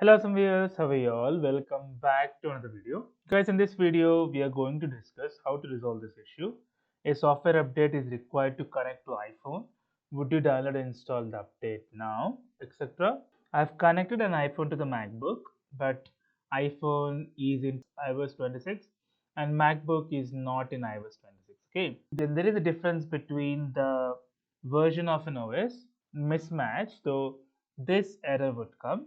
Hello some viewers, how are you all? Welcome back to another video. Guys, in this video, we are going to discuss how to resolve this issue. A software update is required to connect to iPhone. Would you download and install the update now, etc.? I've connected an iPhone to the MacBook, but iPhone is in iOS 26 and MacBook is not in iOS 26. Okay, then there is a difference between the version of an OS mismatch, so this error would come.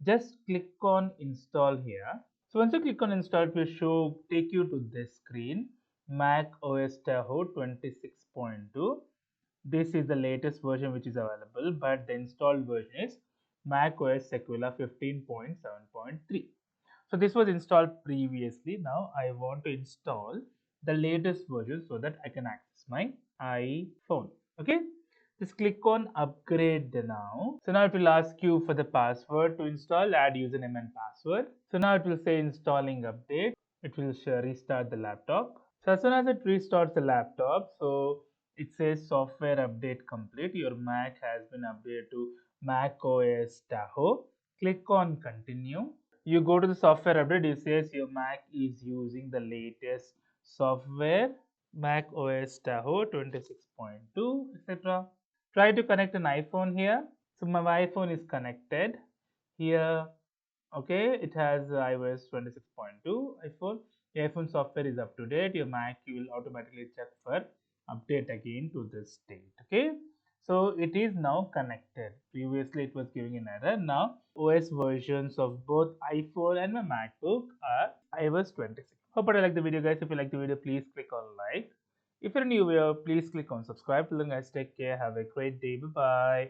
Just click on install here. So once you click on install, it will take you to this screen, Mac OS Tahoe 26.2. This is the latest version which is available, but the installed version is Mac OS Sequoia 15.7.3. So this was installed previously. Now I want to install the latest version so that I can access my iPhone. Okay, just click on upgrade now. So now it will ask you for the password to install, add username and password. So now it will say installing update. It will restart the laptop. So as soon as it restarts the laptop, so it says software update complete. Your Mac has been updated to Mac OS Tahoe. Click on continue. You go to the software update. It says your Mac is using the latest software Mac OS Tahoe 26.2, etc. Try to connect an iPhone here. So my iPhone is connected here. Okay, it has iOS 26.2 iPhone. The iPhone software is up to date. Your Mac will automatically check for update again to this state. Okay, so it is now connected. Previously it was giving an error. Now OS versions of both iPhone and my MacBook are iOS 26. Hope you like the video, guys. If you like the video, please click on like. If you're new here, please click on subscribe. Till then, guys, take care. Have a great day. Bye bye.